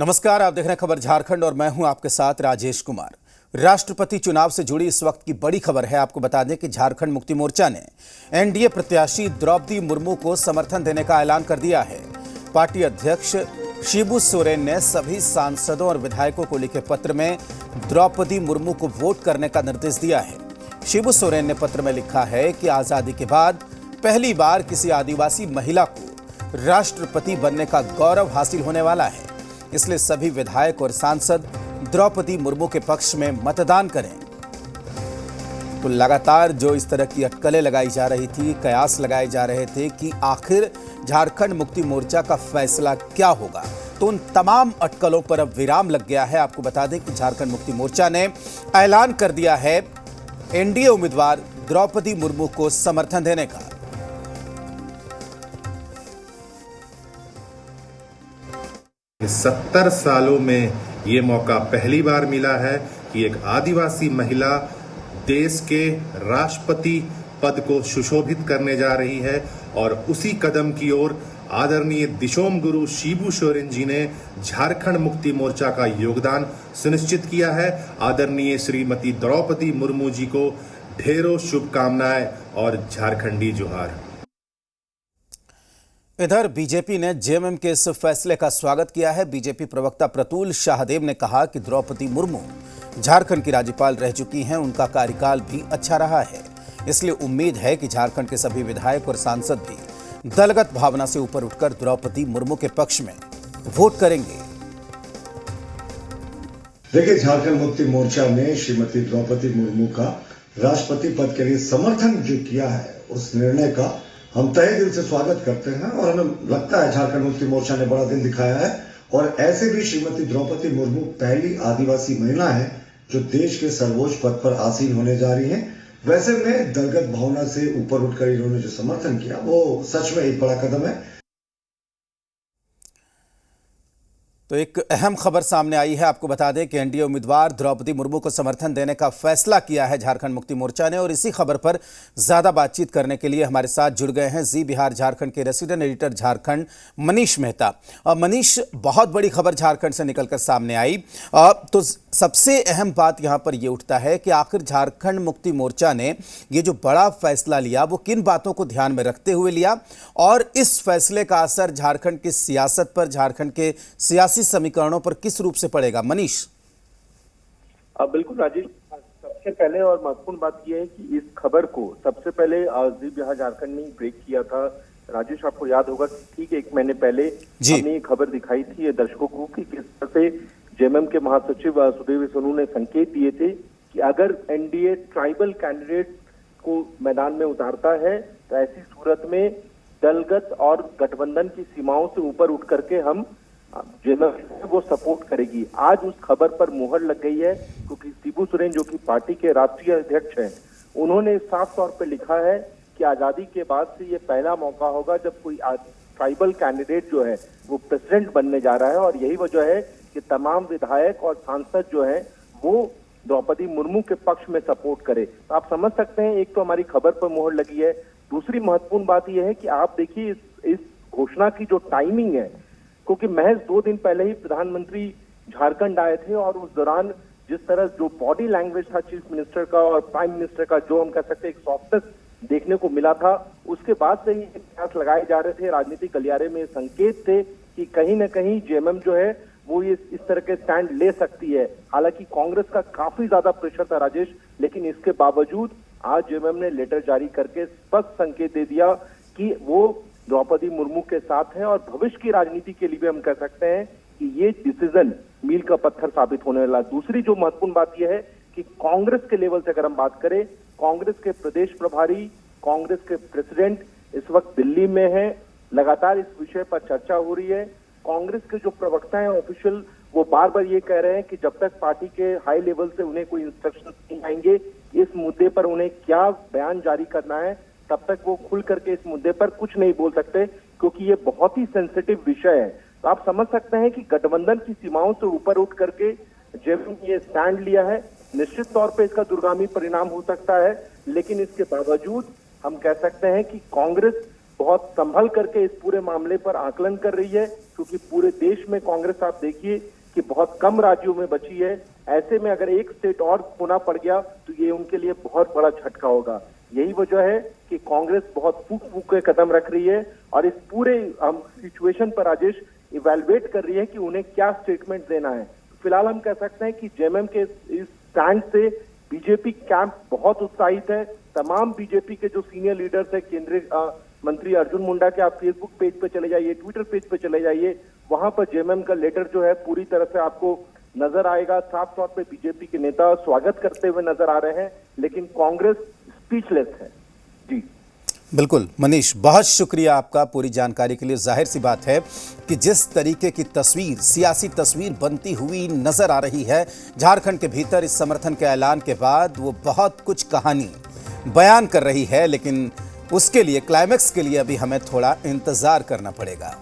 नमस्कार, आप देख रहे हैं खबर झारखंड और मैं हूं आपके साथ राजेश कुमार। राष्ट्रपति चुनाव से जुड़ी इस वक्त की बड़ी खबर है। आपको बता दें कि झारखंड मुक्ति मोर्चा ने एनडीए प्रत्याशी द्रौपदी मुर्मू को समर्थन देने का ऐलान कर दिया है। पार्टी अध्यक्ष शिबू सोरेन ने सभी सांसदों और विधायकों को लिखे पत्र में द्रौपदी मुर्मू को वोट करने का निर्देश दिया है। शिबू सोरेन ने पत्र में लिखा है कि आजादी के बाद पहली बार किसी आदिवासी महिला को राष्ट्रपति बनने का गौरव हासिल होने वाला है, इसलिए सभी विधायक और सांसद द्रौपदी मुर्मू के पक्ष में मतदान करें। तो लगातार जो इस तरह की अटकलें लगाई जा रही थी, कयास लगाए जा रहे थे कि आखिर झारखंड मुक्ति मोर्चा का फैसला क्या होगा, तो उन तमाम अटकलों पर अब विराम लग गया है। आपको बता दें कि झारखंड मुक्ति मोर्चा ने ऐलान कर दिया है एनडीए उम्मीदवार द्रौपदी मुर्मू को समर्थन देने का। 70 सालों में ये मौका पहली बार मिला है कि एक आदिवासी महिला देश के राष्ट्रपति पद को सुशोभित करने जा रही है और उसी कदम की ओर आदरणीय दिशोम गुरु शिबू सोरेन जी ने झारखंड मुक्ति मोर्चा का योगदान सुनिश्चित किया है। आदरणीय श्रीमती द्रौपदी मुर्मू जी को ढेरों शुभकामनाएं और झारखंडी जोहार। इधर बीजेपी ने जेएमएम के इस फैसले का स्वागत किया है। बीजेपी प्रवक्ता प्रतुल शाहदेव ने कहा कि द्रौपदी मुर्मू झारखंड की राज्यपाल रह चुकी हैं, उनका कार्यकाल भी अच्छा रहा है, इसलिए उम्मीद है कि झारखंड के सभी विधायक और सांसद भी दलगत भावना से ऊपर उठकर द्रौपदी मुर्मू के पक्ष में वोट करेंगे। देखिए, झारखंड मुक्ति मोर्चा ने श्रीमती द्रौपदी मुर्मू का राष्ट्रपति पद के लिए समर्थन जो किया है, उस निर्णय का हम तहे दिल से स्वागत करते हैं और हमें लगता है झारखंड मुक्ति मोर्चा ने बड़ा दिन दिखाया है। और ऐसे भी श्रीमती द्रौपदी मुर्मू पहली आदिवासी महिला है जो देश के सर्वोच्च पद पर आसीन होने जा रही हैं। वैसे में दलगत भावना से ऊपर उठकर इन्होंने जो समर्थन किया वो सच में एक बड़ा कदम है। तो एक अहम खबर सामने आई है। आपको बता दें कि एनडीए उम्मीदवार द्रौपदी मुर्मू को समर्थन देने का फैसला किया है झारखंड मुक्ति मोर्चा ने, और इसी खबर पर ज्यादा बातचीत करने के लिए हमारे साथ जुड़ गए हैं जी बिहार झारखंड के रेसिडेंट एडिटर झारखंड मनीष मेहता। मनीष, बहुत बड़ी खबर झारखंड से निकलकर सामने आई, तो सबसे अहम बात यहां पर यह उठता है कि आखिर झारखंड मुक्ति मोर्चा ने ये जो बड़ा फैसला लिया वो किन बातों को ध्यान में रखते हुए लिया, और इस फैसले का असर झारखंड की सियासत पर, झारखंड के सियासी समीकरणों पर किस रूप से पड़ेगा? मनीष। बिल्कुल राजेश, सबसे पहले और महत्वपूर्ण बात यह है कि इस खबर को सबसे पहले जी बिहार झारखंड ने ब्रेक किया था। राजेश, आपको याद होगा कि ठीक 1 महीने पहले हमने ये खबर दिखाई थी दर्शकों को कि किस तरह से जेएमएम के महासचिव सुदेव सोनू ने संकेत दिए थे कि अगर एनडीए ट्राइबल कैंडिडेट को मैदान में उतारता है तो ऐसी सूरत में दलगत और गठबंधन की सीमाओं से ऊपर उठ करके हम जेएमएम वो सपोर्ट करेगी। आज उस खबर पर मुहर लग गई है क्योंकि शिबू सोरेन जो कि पार्टी के राष्ट्रीय अध्यक्ष हैं, उन्होंने साफ तौर पे लिखा है कि आजादी के बाद से ये पहला मौका होगा जब कोई ट्राइबल कैंडिडेट जो है वो प्रेसिडेंट बनने जा रहा है, और यही वजह है कि तमाम विधायक और सांसद जो है वो द्रौपदी मुर्मू के पक्ष में सपोर्ट करे। तो आप समझ सकते हैं, एक तो हमारी खबर पर मुहर लगी है, दूसरी महत्वपूर्ण बात यह है कि आप देखिए इस घोषणा की जो टाइमिंग है, क्योंकि महज 2 दिन पहले ही प्रधानमंत्री झारखंड आए थे और उस दौरान जिस तरह जो बॉडी लैंग्वेज था चीफ मिनिस्टर का और प्राइम मिनिस्टर का, जो हम कह सकते हैं एक सॉफ्टनेस देखने को मिला था, उसके बाद से ही प्रयास लगाए जा रहे थे। राजनीतिक गलियारे में संकेत थे कि कहीं ना कहीं जेएमएम जो है वो इस तरह के स्टैंड ले सकती है। हालांकि कांग्रेस का काफी ज्यादा प्रेशर था राजेश, लेकिन इसके बावजूद आज जेएमएम ने लेटर जारी करके स्पष्ट संकेत दे दिया कि वो द्रौपदी मुर्मू के साथ है, और भविष्य की राजनीति के लिए भी हम कह सकते हैं कि ये डिसीजन मील का पत्थर साबित होने वाला। दूसरी जो महत्वपूर्ण बात यह है कि कांग्रेस के लेवल से अगर हम बात करें, कांग्रेस के प्रदेश प्रभारी, कांग्रेस के प्रेसिडेंट इस वक्त दिल्ली में है, लगातार इस विषय पर चर्चा हो रही है। कांग्रेस के जो प्रवक्ता हैं ऑफिशियल, वो बार बार ये कह रहे हैं कि जब तक पार्टी के हाई लेवल से उन्हें कोई इंस्ट्रक्शन नहीं आएंगे इस मुद्दे पर उन्हें क्या बयान जारी करना है, तब तक वो खुल करके इस मुद्दे पर कुछ नहीं बोल सकते, क्योंकि ये बहुत ही सेंसिटिव विषय है। तो आप समझ सकते हैं कि गठबंधन की सीमाओं से ऊपर उठ करके जेएमएम ये स्टैंड लिया है। निश्चित तौर पे इसका दूरगामी परिणाम हो सकता है, लेकिन इसके बावजूद हम कह सकते हैं कि कांग्रेस बहुत संभल करके इस पूरे मामले पर आकलन कर रही है, क्योंकि पूरे देश में कांग्रेस आप देखिए कि बहुत कम राज्यों में बची है। ऐसे में अगर एक स्टेट और खोना पड़ गया तो ये उनके लिए बहुत बड़ा झटका होगा। यही वजह है कि कांग्रेस बहुत फूक फूक के कदम रख रही है और इस पूरे सिचुएशन पर राजेश इवैल्यूएट कर रही है कि उन्हें क्या स्टेटमेंट देना है। फिलहाल हम कह सकते हैं कि जेएमएम के इस स्टैंड से बीजेपी कैंप बहुत उत्साहित है। तमाम बीजेपी के जो सीनियर लीडर्स है, केंद्रीय मंत्री अर्जुन मुंडा के आप फेसबुक पेज पे चले जाइए, ट्विटर पेज पे चले जाइए, वहां पर जेएमएम का लेटर जो है पूरी तरह से आपको नजर आएगा। साफ तौर पे बीजेपी के नेता स्वागत करते हुए नजर आ रहे हैं, लेकिन कांग्रेस स्पीचलेस है। जी बिल्कुल मनीष, बहुत शुक्रिया आपका पूरी जानकारी के लिए। जाहिर सी बात है कि जिस तरीके की तस्वीर, सियासी तस्वीर बनती हुई नजर आ रही है झारखंड के भीतर इस समर्थन के ऐलान के बाद, वो बहुत कुछ कहानी बयान कर रही है, लेकिन उसके लिए, क्लाइमैक्स के लिए अभी हमें थोड़ा इंतजार करना पड़ेगा।